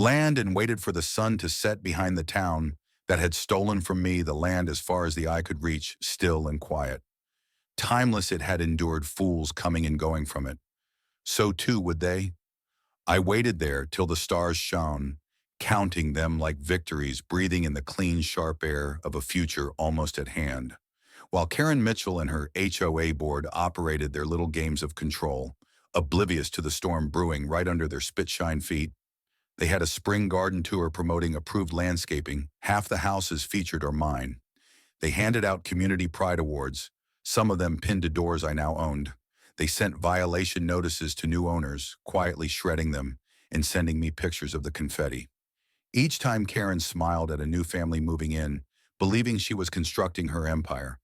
land and waited for the sun to set behind the town that had stolen from me the land as far as the eye could reach, still and quiet. Timeless it had endured fools coming and going from it. So too would they. I waited there till the stars shone, counting them like victories, breathing in the clean, sharp air of a future almost at hand. While Karen Mitchell and her HOA board operated their little games of control, oblivious to the storm brewing right under their spit-shine feet. They had a spring garden tour promoting approved landscaping. Half the houses featured are mine. They handed out community pride awards, some of them pinned to doors I now owned. They sent violation notices to new owners, quietly shredding them and sending me pictures of the confetti. Each time Karen smiled at a new family moving in, believing she was constructing her empire.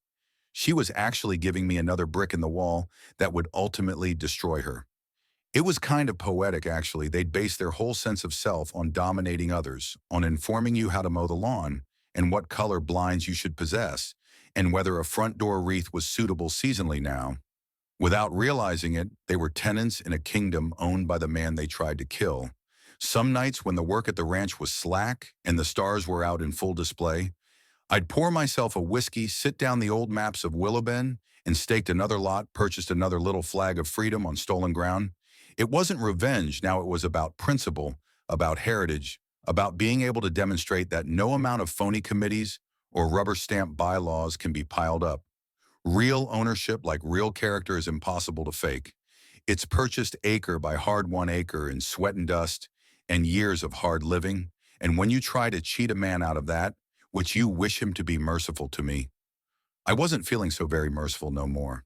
She was actually giving me another brick in the wall that would ultimately destroy her. It was kind of poetic, actually. They'd base their whole sense of self on dominating others, on informing you how to mow the lawn, and what color blinds you should possess, and whether a front door wreath was suitable seasonally now. Without realizing it, they were tenants in a kingdom owned by the man they tried to kill. Some nights when the work at the ranch was slack and the stars were out in full display, I'd pour myself a whiskey, sit down the old maps of Willowben, and staked another lot, purchased another little flag of freedom on stolen ground. It wasn't revenge, now it was about principle, about heritage, about being able to demonstrate that no amount of phony committees or rubber stamp bylaws can be piled up. Real ownership, like real character, is impossible to fake. It's purchased acre by hard-won acre in sweat and dust and years of hard living, and when you try to cheat a man out of that, which you wish him to be merciful to me, I wasn't feeling so very merciful no more.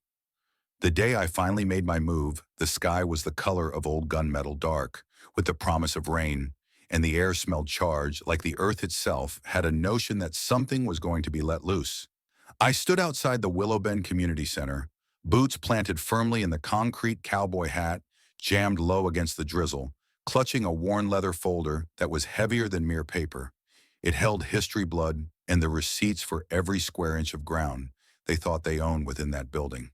The day I finally made my move, the sky was the color of old gunmetal, dark, with the promise of rain, and the air smelled charged, like the earth itself had a notion that something was going to be let loose. I stood outside the Willowben Community Center, boots planted firmly in the concrete, cowboy hat jammed low against the drizzle, clutching a worn leather folder that was heavier than mere paper. It held history, blood, and the receipts for every square inch of ground they thought they owned within that building.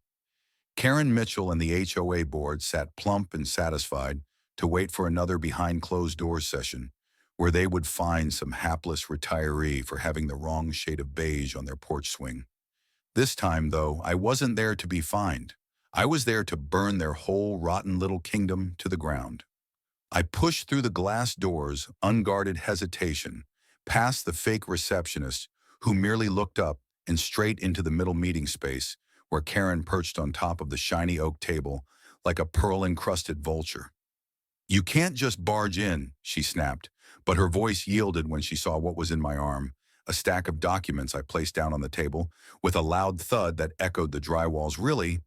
Karen Mitchell and the HOA board sat plump and satisfied to wait for another behind closed doors session, where they would fine some hapless retiree for having the wrong shade of beige on their porch swing. This time, though, I wasn't there to be fined. I was there to burn their whole rotten little kingdom to the ground. I pushed through the glass doors, unguarded hesitation, past the fake receptionist, who merely looked up, and straight into the middle meeting space, where Karen perched on top of the shiny oak table like a pearl-encrusted vulture. "You can't just barge in," she snapped, but her voice yielded when she saw what was in my arm, a stack of documents I placed down on the table, with a loud thud that echoed the drywalls. "Really?"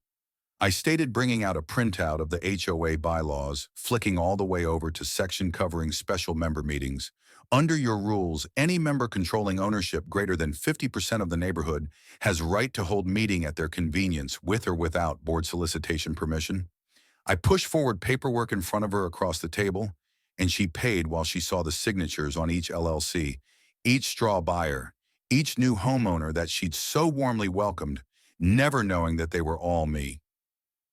I stated, bringing out a printout of the HOA bylaws, flicking all the way over to section covering special member meetings. "Under your rules, any member controlling ownership greater than 50% of the neighborhood has right to hold meeting at their convenience, with or without board solicitation permission." I pushed forward paperwork in front of her across the table, and she paid while she saw the signatures on each LLC, each straw buyer, each new homeowner that she'd so warmly welcomed, never knowing that they were all me.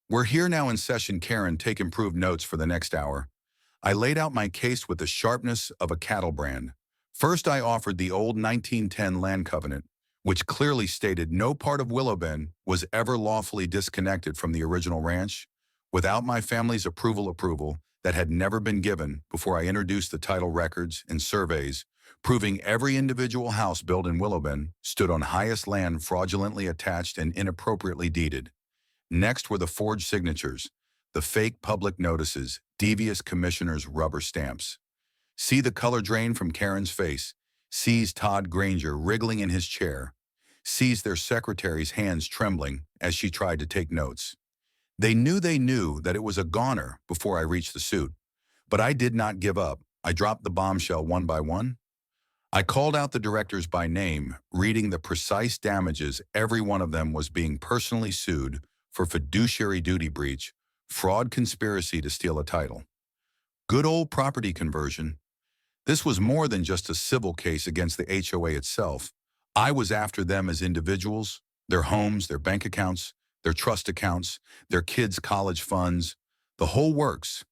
"We're here now in session, Karen. Take improved notes for the next hour." I laid out my case with the sharpness of a cattle brand. First, I offered the old 1910 land covenant, which clearly stated no part of Willowben was ever lawfully disconnected from the original ranch, without my family's approval that had never been given, before I introduced the title records and surveys, proving every individual house built in Willowben stood on highest land fraudulently attached and inappropriately deeded. Next were the forged signatures, the fake public notices, devious commissioners' rubber stamps. See the color drain from Karen's face. Sees Todd Granger wriggling in his chair. Sees their secretary's hands trembling as she tried to take notes. They knew that it was a goner before I reached the suit. But I did not give up. I dropped the bombshell one by one. I called out the directors by name, reading the precise damages. Every one of them was being personally sued for fiduciary duty breach, fraud, conspiracy to steal a title. Good old property conversion. This was more than just a civil case against the HOA itself. I was after them as individuals, their homes, their bank accounts, their trust accounts, their kids' college funds, the whole works.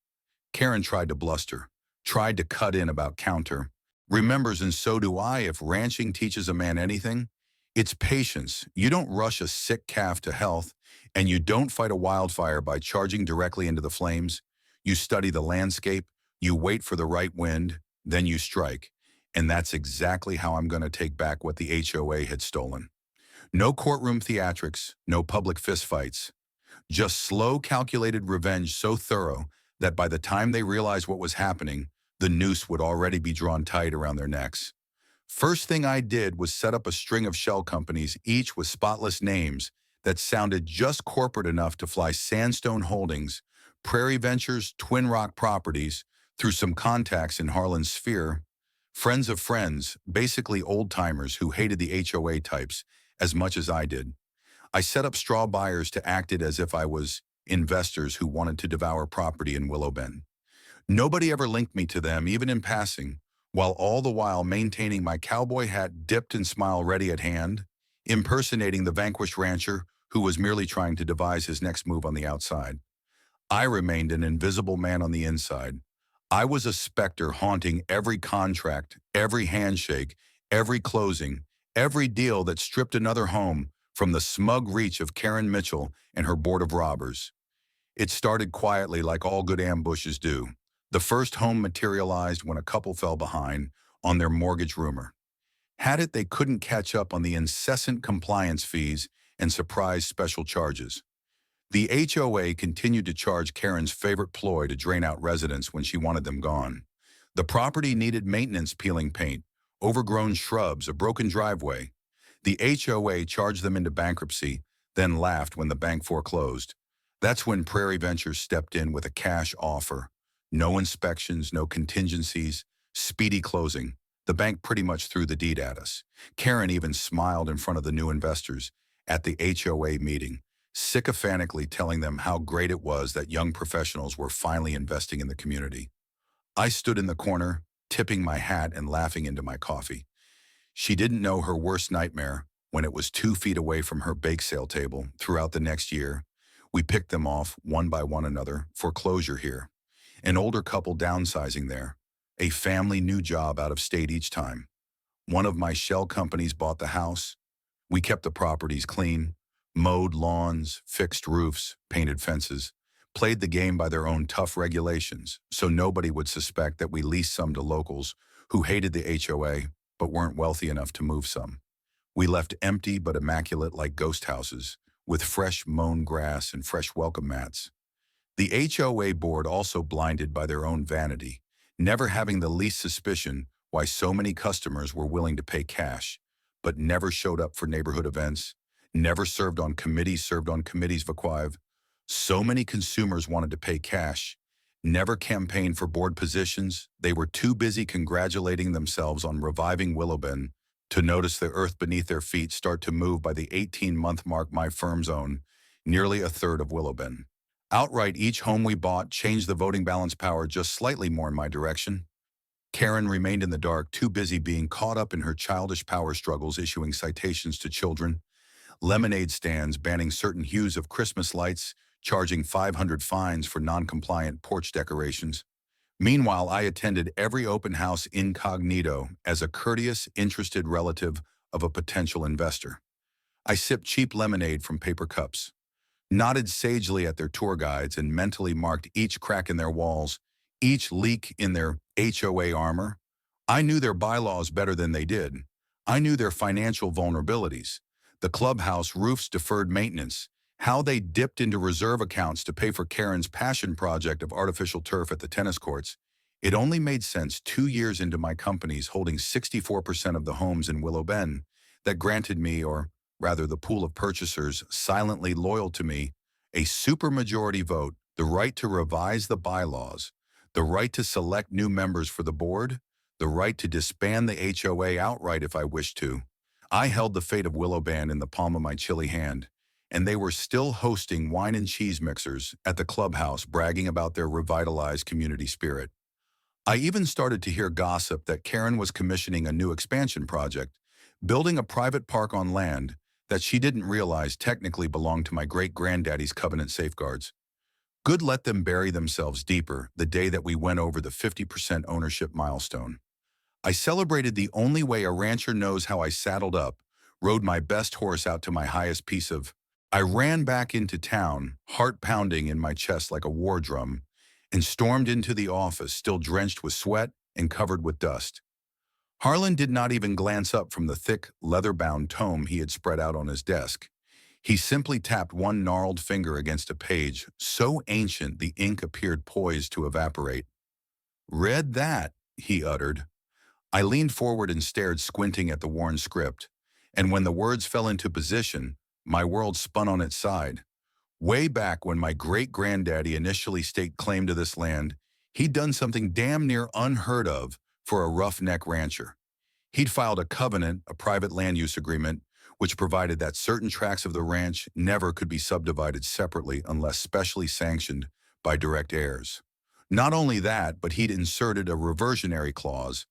Karen tried to bluster, tried to cut in about counter. Remembers, and so do I, if ranching teaches a man anything, it's patience. You don't rush a sick calf to health, and you don't fight a wildfire by charging directly into the flames. You study the landscape, you wait for the right wind, then you strike. And that's exactly how I'm going to take back what the HOA had stolen. No courtroom theatrics, no public fistfights. Just slow, calculated revenge so thorough that by the time they realized what was happening, the noose would already be drawn tight around their necks. First thing I did was set up a string of shell companies, each with spotless names that sounded just corporate enough to fly Sandstone Holdings, Prairie Ventures, Twin Rock Properties, through some contacts in Harlan's sphere, friends of friends, basically old-timers who hated the HOA types as much as I did. I set up straw buyers to act it as if I was investors who wanted to devour property in Willow Bend. Nobody ever linked me to them, even in passing, while all the while maintaining my cowboy hat dipped and smile ready at hand, impersonating the vanquished rancher who was merely trying to devise his next move on the outside. I remained an invisible man on the inside. I was a specter haunting every contract, every handshake, every closing, every deal that stripped another home from the smug reach of Karen Mitchell and her board of robbers. It started quietly, like all good ambushes do. The first home materialized when a couple fell behind on their mortgage rumor. Had it, they couldn't catch up on the incessant compliance fees and surprise special charges. The HOA continued to charge Karen's favorite ploy to drain out residents when she wanted them gone. The property needed maintenance, peeling paint, overgrown shrubs, a broken driveway. The HOA charged them into bankruptcy, then laughed when the bank foreclosed. That's when Prairie Ventures stepped in with a cash offer. No inspections, no contingencies, speedy closing. The bank pretty much threw the deed at us. Karen even smiled in front of the new investors at the HOA meeting, sycophantically telling them how great it was that young professionals were finally investing in the community. I stood in the corner, tipping my hat and laughing into my coffee. She didn't know her worst nightmare when it was 2 feet away from her bake sale table throughout the next year. We picked them off one by one another, foreclosure here. An older couple downsizing there. A family new job out of state each time. One of my shell companies bought the house. We kept the properties clean, mowed lawns, fixed roofs, painted fences, played the game by their own tough regulations so nobody would suspect that we leased some to locals who hated the HOA but weren't wealthy enough to move some. We left empty but immaculate like ghost houses, with fresh mown grass and fresh welcome mats. The HOA board also blinded by their own vanity, never having the least suspicion why so many customers were willing to pay cash, but never showed up for neighborhood events, never served on committees vaquive. So many consumers wanted to pay cash, never campaigned for board positions. They were too busy congratulating themselves on reviving Willowben to notice the earth beneath their feet start to move by the 18-month mark my firm's own, nearly a third of Willowben. Outright, each home we bought changed the voting balance power just slightly more in my direction. Karen remained in the dark, too busy being caught up in her childish power struggles, issuing citations to children, lemonade stands banning certain hues of Christmas lights, charging 500 fines for non-compliant porch decorations. Meanwhile, I attended every open house incognito as a courteous, interested relative of a potential investor. I sipped cheap lemonade from paper cups, nodded sagely at their tour guides, and mentally marked each crack in their walls, each leak in their HOA armor. I knew their bylaws better than they did. I knew their financial vulnerabilities, the clubhouse roof's deferred maintenance, how they dipped into reserve accounts to pay for Karen's passion project of artificial turf at the tennis courts. It only made sense 2 years into my companies holding 64% of the homes in Willow Bend that granted me, or rather the pool of purchasers silently loyal to me, a supermajority vote, the right to revise the bylaws, the right to select new members for the board, the right to disband the HOA outright if I wished to. I held the fate of Willow Bend in the palm of my chilly hand, and they were still hosting wine and cheese mixers at the clubhouse, bragging about their revitalized community spirit. I even started to hear gossip that Karen was commissioning a new expansion project, building a private park on land that she didn't realize technically belonged to my great-granddaddy's covenant safeguards. Good let them bury themselves deeper the day that we went over the 50% ownership milestone. I celebrated the only way a rancher knows how. I saddled up, rode my best horse out to my highest piece of. I ran back into town, heart pounding in my chest like a war drum, and stormed into the office, still drenched with sweat and covered with dust. Harlan did not even glance up from the thick, leather-bound tome he had spread out on his desk. He simply tapped one gnarled finger against a page, so ancient the ink appeared poised to evaporate. "Read that," he uttered. I leaned forward and stared, squinting at the worn script. And when the words fell into position, my world spun on its side. Way back when my great-granddaddy initially staked claim to this land, he'd done something damn near unheard of for a roughneck rancher. He'd filed a covenant, a private land use agreement, which provided that certain tracts of the ranch never could be subdivided separately unless specially sanctioned by direct heirs. Not only that, but he'd inserted a reversionary clause,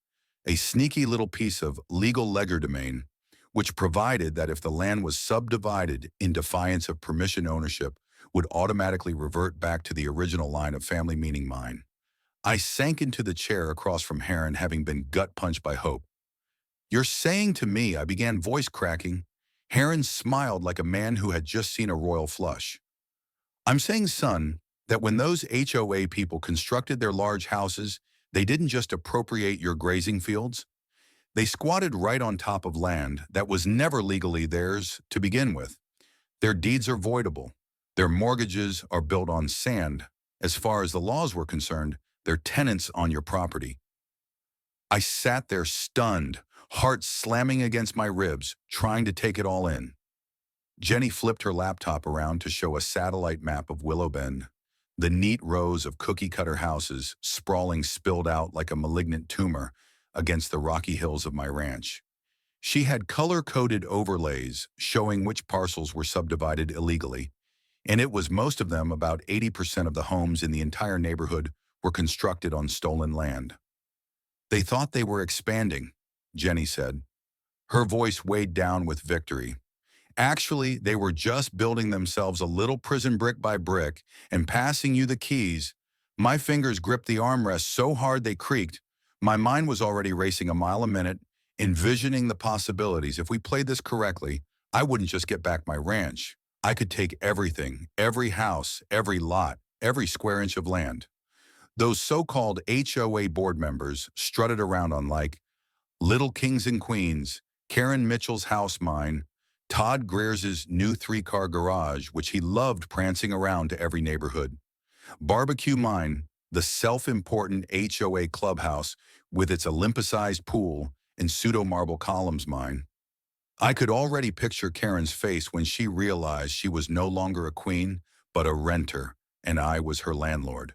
a sneaky little piece of legal legerdemain, which provided that if the land was subdivided in defiance of permission, ownership would automatically revert back to the original line of family, meaning mine. I sank into the chair across from Heron, having been gut-punched by Hope. "You're saying to me," I began, voice cracking. Heron smiled like a man who had just seen a royal flush. "I'm saying, son, that when those HOA people constructed their large houses, they didn't just appropriate your grazing fields. They squatted right on top of land that was never legally theirs to begin with. Their deeds are voidable. Their mortgages are built on sand. As far as the laws were concerned, they're tenants on your property." I sat there stunned, heart slamming against my ribs, trying to take it all in. Jenny flipped her laptop around to show a satellite map of Willow Bend, the neat rows of cookie-cutter houses sprawling, spilled out like a malignant tumor against the rocky hills of my ranch. She had color-coded overlays showing which parcels were subdivided illegally, and it was most of them. About 80% of the homes in the entire neighborhood were constructed on stolen land. "They thought they were expanding," Jenny said. Her voice weighed down with victory. "Actually, they were just building themselves a little prison brick by brick and passing you the keys." My fingers gripped the armrest so hard they creaked. My mind was already racing a mile a minute, envisioning the possibilities. If we played this correctly, I wouldn't just get back my ranch. I could take everything, every house, every lot, every square inch of land. Those so-called HOA board members strutted around on like little kings and queens. Karen Mitchell's house mine, Todd Greer's new 3-car garage, which he loved prancing around to every neighborhood. Barbecue mine, the self-important HOA clubhouse with its Olympicized pool and pseudo-marble columns mine. I could already picture Karen's face when she realized she was no longer a queen, but a renter, and I was her landlord.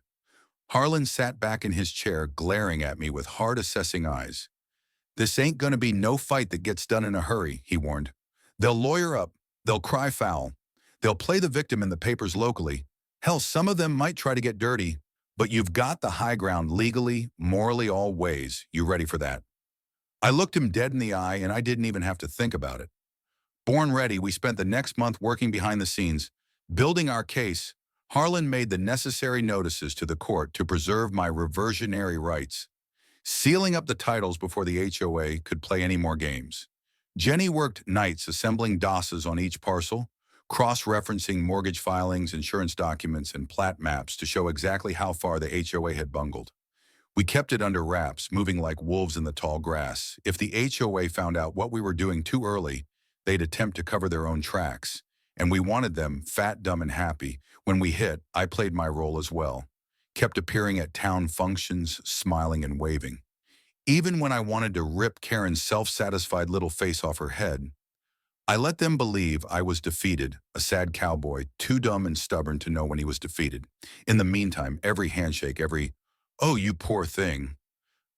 Harlan sat back in his chair, glaring at me with hard, assessing eyes. "This ain't gonna be no fight that gets done in a hurry," he warned. "They'll lawyer up, they'll cry foul, they'll play the victim in the papers locally. Hell, some of them might try to get dirty, but you've got the high ground legally, morally, all ways. You ready for that?" I looked him dead in the eye, and I didn't even have to think about it. Born ready, we spent the next month working behind the scenes, building our case. Harlan made the necessary notices to the court to preserve my reversionary rights, sealing up the titles before the HOA could play any more games. Jenny worked nights assembling DOSs on each parcel, cross-referencing mortgage filings, insurance documents, and plat maps to show exactly how far the HOA had bungled. We kept it under wraps, moving like wolves in the tall grass. If the HOA found out what we were doing too early, they'd attempt to cover their own tracks. And we wanted them fat, dumb, and happy. When we hit, I played my role as well. Kept appearing at town functions, smiling and waving. Even when I wanted to rip Karen's self-satisfied little face off her head, I let them believe I was defeated, a sad cowboy, too dumb and stubborn to know when he was defeated. In the meantime, every handshake, every, "Oh, you poor thing,"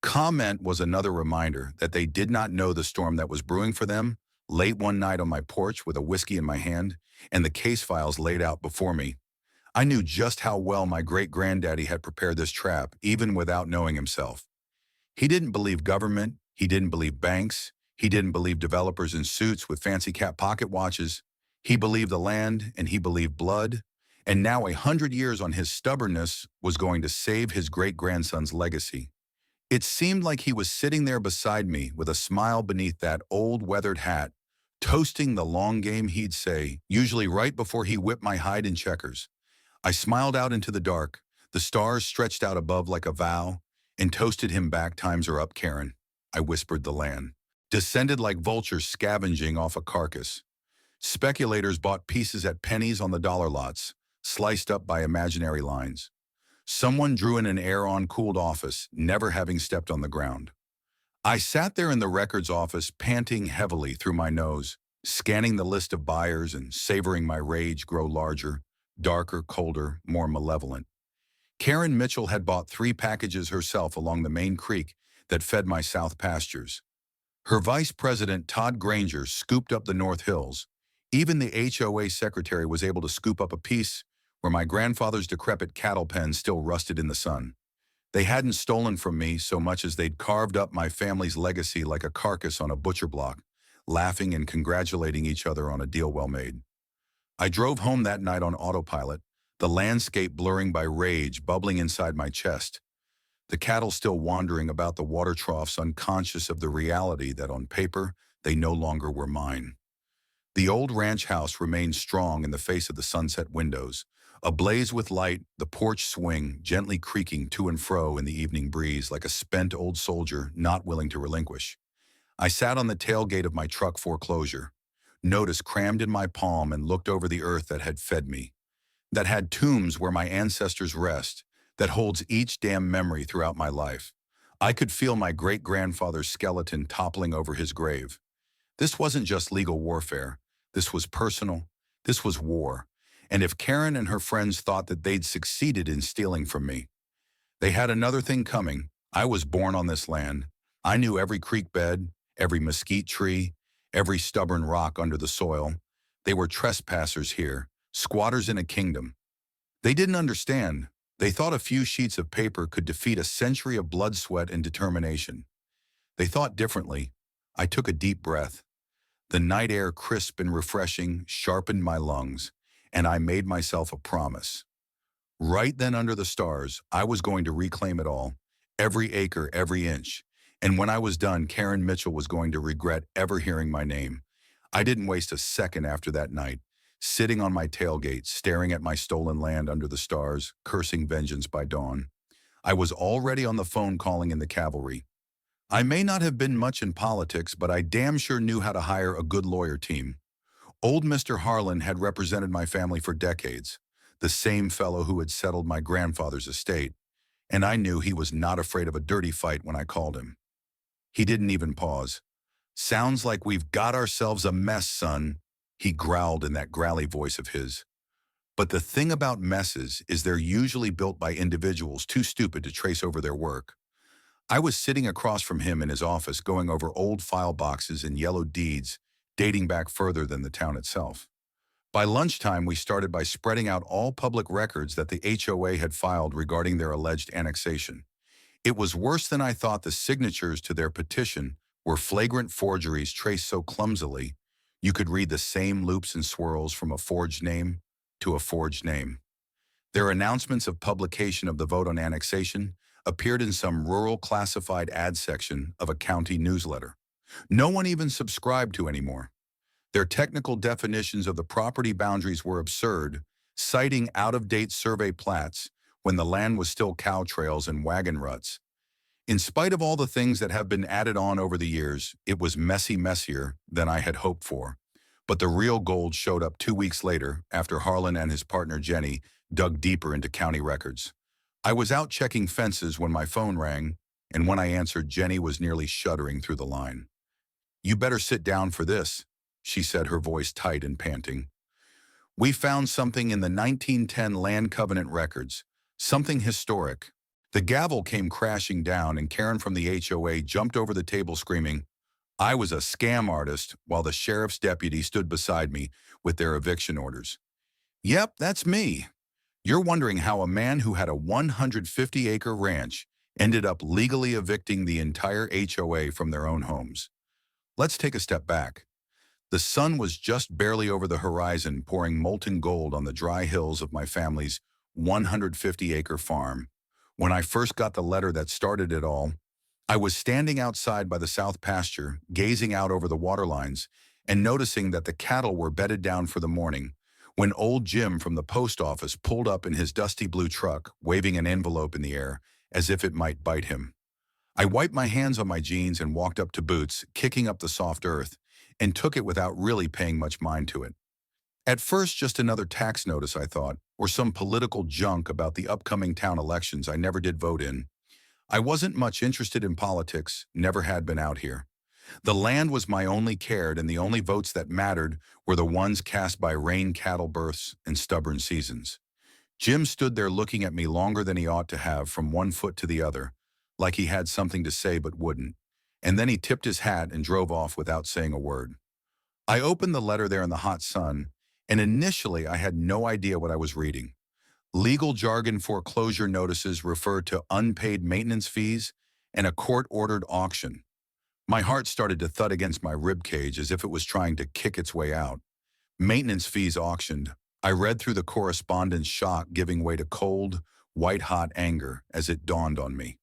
comment was another reminder that they did not know the storm that was brewing for them. Late one night on my porch with a whiskey in my hand and the case files laid out before me, I knew just how well my great-granddaddy had prepared this trap, even without knowing himself. He didn't believe government, he didn't believe banks, he didn't believe developers in suits with fancy cat pocket watches. He believed the land, and he believed blood, And now 100 years on his stubbornness was going to save his great-grandson's legacy. It seemed like he was sitting there beside me with a smile beneath that old weathered hat, toasting the long game, he'd say, usually right before he whipped my hide in checkers. I smiled out into the dark, the stars stretched out above like a vow, and toasted him back. Times are up, Karen, I whispered the land. Descended like vultures scavenging off a carcass. Speculators bought pieces at pennies on the dollar lots, sliced up by imaginary lines. Someone drew in an air-on cooled office, never having stepped on the ground. I sat there in the records office, panting heavily through my nose, scanning the list of buyers and savoring my rage grow larger, darker, colder, more malevolent. Karen Mitchell had bought 3 packages herself along the main creek that fed my south pastures. Her vice president, Todd Granger, scooped up the North Hills. Even the HOA secretary was able to scoop up a piece where my grandfather's decrepit cattle pen still rusted in the sun. They hadn't stolen from me so much as they'd carved up my family's legacy like a carcass on a butcher block, laughing and congratulating each other on a deal well made. I drove home that night on autopilot, the landscape blurring by rage bubbling inside my chest, the cattle still wandering about the water troughs, unconscious of the reality that on paper they no longer were mine. The old ranch house remained strong in the face of the sunset windows, ablaze with light, the porch swing gently creaking to and fro in the evening breeze like a spent old soldier not willing to relinquish. I sat on the tailgate of my truck foreclosure, notice crammed in my palm, and looked over the earth that had fed me, that had tombs where my ancestors rest, that holds each damn memory throughout my life. I could feel my great-grandfather's skeleton toppling over his grave. This wasn't just legal warfare. This was personal. This was war. And if Karen and her friends thought that they'd succeeded in stealing from me, they had another thing coming. I was born on this land. I knew every creek bed, every mesquite tree, every stubborn rock under the soil. They were trespassers here, squatters in a kingdom. They didn't understand. They thought a few sheets of paper could defeat a century of blood, sweat, and determination. They thought differently. I took a deep breath. The night air, crisp and refreshing, sharpened my lungs, and I made myself a promise. Right then under the stars, I was going to reclaim it all, every acre, every inch. And when I was done, Karen Mitchell was going to regret ever hearing my name. I didn't waste a second after that night, sitting on my tailgate, staring at my stolen land under the stars, cursing vengeance by dawn. I was already on the phone calling in the cavalry. I may not have been much in politics, but I damn sure knew how to hire a good lawyer team. Old Mr. Harlan had represented my family for decades, the same fellow who had settled my grandfather's estate, and I knew he was not afraid of a dirty fight when I called him. He didn't even pause. "Sounds like we've got ourselves a mess, son," he growled in that growly voice of his. But the thing about messes is they're usually built by individuals too stupid to trace over their work. I was sitting across from him in his office going over old file boxes and yellow deeds dating back further than the town itself. By lunchtime, we started by spreading out all public records that the HOA had filed regarding their alleged annexation. It was worse than I thought. The signatures to their petition were flagrant forgeries traced so clumsily you could read the same loops and swirls from a forged name to a forged name. Their announcements of publication of the vote on annexation appeared in some rural classified ad section of a county newsletter. No one even subscribed to anymore. Their technical definitions of the property boundaries were absurd, citing out-of-date survey plats when the land was still cow trails and wagon ruts. In spite of all the things that have been added on over the years, it was messier than I had hoped for. But the real gold showed up 2 weeks later after Harlan and his partner Jenny dug deeper into county records. I was out checking fences when my phone rang, and when I answered, Jenny was nearly shuddering through the line. "You better sit down for this," she said, her voice tight and panting. "We found something in the 1910 land covenant records, something historic." The gavel came crashing down, and Karen from the HOA jumped over the table screaming, I was a scam artist, while the sheriff's deputy stood beside me with their eviction orders. "Yep, that's me. You're wondering how a man who had a 150-acre ranch ended up legally evicting the entire HOA from their own homes. Let's take a step back. The sun was just barely over the horizon, pouring molten gold on the dry hills of my family's 150-acre farm. When I first got the letter that started it all, I was standing outside by the south pasture, gazing out over the water lines, and noticing that the cattle were bedded down for the morning, when old Jim from the post office pulled up in his dusty blue truck, waving an envelope in the air as if it might bite him. I wiped my hands on my jeans and walked up to Boots, kicking up the soft earth, and took it without really paying much mind to it. At first, just another tax notice, I thought, or some political junk about the upcoming town elections I never did vote in. I wasn't much interested in politics, never had been out here. The land was my only care, and the only votes that mattered were the ones cast by rain, cattle births, and stubborn seasons. Jim stood there looking at me longer than he ought to have, from one foot to the other, like he had something to say but wouldn't. And then he tipped his hat and drove off without saying a word. I opened the letter there in the hot sun, and initially I had no idea what I was reading. Legal jargon foreclosure notices referred to unpaid maintenance fees and a court-ordered auction. My heart started to thud against my ribcage as if it was trying to kick its way out. Maintenance fees auctioned. I read through the correspondence, shock giving way to cold, white-hot anger as it dawned on me.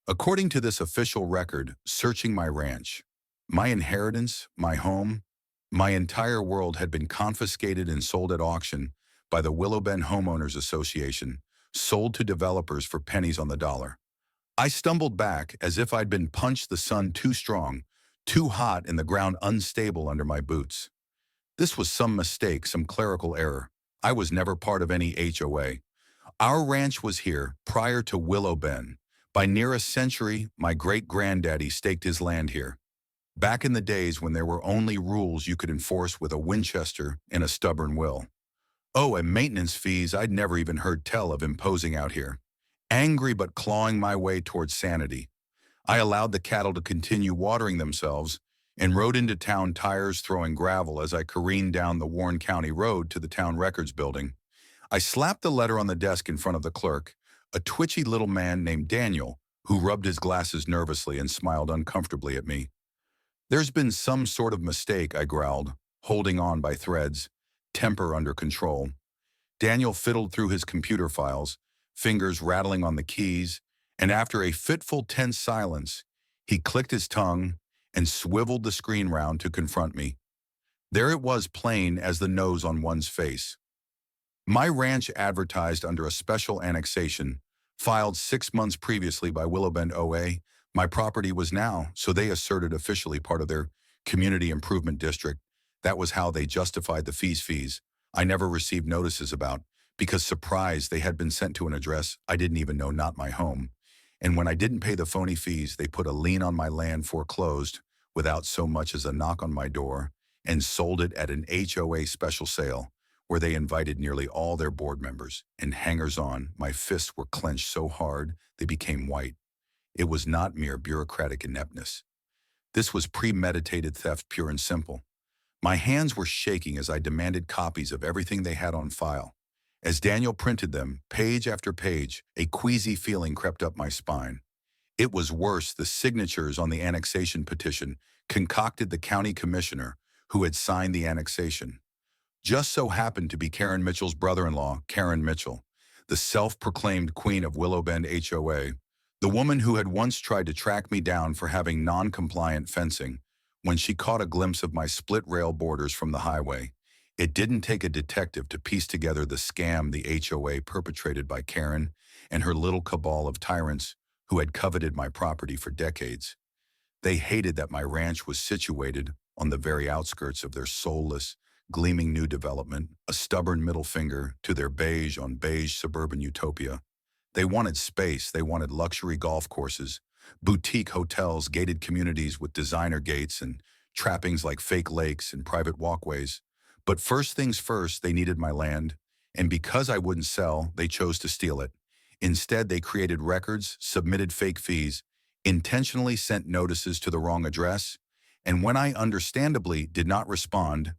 According to this official record, searching my ranch, my inheritance, my home, my entire world had been confiscated and sold at auction by the Willow Bend Homeowners Association, sold to developers for pennies on the dollar. I stumbled back as if I'd been punched, the sun too strong, too hot, and the ground unstable under my boots. This was some mistake, some clerical error. I was never part of any HOA. Our ranch was here prior to Willow Bend. By near a century, my great-granddaddy staked his land here. Back in the days when there were only rules you could enforce with a Winchester and a stubborn will. Oh, and maintenance fees I'd never even heard tell of imposing out here. Angry but clawing my way towards sanity, I allowed the cattle to continue watering themselves and rode into town, tires throwing gravel as I careened down the Warren County Road to the town records building. I slapped the letter on the desk in front of the clerk, a twitchy little man named Daniel, who rubbed his glasses nervously and smiled uncomfortably at me. "There's been some sort of mistake," I growled, holding on by threads, temper under control. Daniel fiddled through his computer files, fingers rattling on the keys, and after a fitful, tense silence, he clicked his tongue and swiveled the screen round to confront me. There it was, plain as the nose on one's face. My ranch, advertised under a special annexation, filed 6 months previously by Willow Bend OA, my property was now, so they asserted, officially part of their community improvement district. That was how they justified the fees I never received notices about, because, surprise, they had been sent to an address I didn't even know, not my home. And when I didn't pay the phony fees, they put a lien on my land, foreclosed, without so much as a knock on my door, and sold it at an HOA special sale, where they invited nearly all their board members and hangers-on. My fists were clenched so hard they became white. It was not mere bureaucratic ineptness. This was premeditated theft, pure and simple. My hands were shaking as I demanded copies of everything they had on file. As Daniel printed them, page after page, a queasy feeling crept up my spine. It was worse. The signatures on the annexation petition concocted the county commissioner who had signed the annexation. Just so happened to be Karen Mitchell's brother-in-law, Karen Mitchell, the self-proclaimed queen of Willow Bend HOA, the woman who had once tried to track me down for having non-compliant fencing when she caught a glimpse of my split-rail borders from the highway. It didn't take a detective to piece together the scam the HOA perpetrated by Karen and her little cabal of tyrants who had coveted my property for decades. They hated that my ranch was situated on the very outskirts of their soulless, gleaming new development, a stubborn middle finger to their beige on beige suburban utopia. They wanted space, they wanted luxury golf courses, boutique hotels, gated communities with designer gates and trappings like fake lakes and private walkways. But first things first, they needed my land, and because I wouldn't sell, they chose to steal it. Instead, they created records, submitted fake fees, intentionally sent notices to the wrong address, and when I understandably did not respond,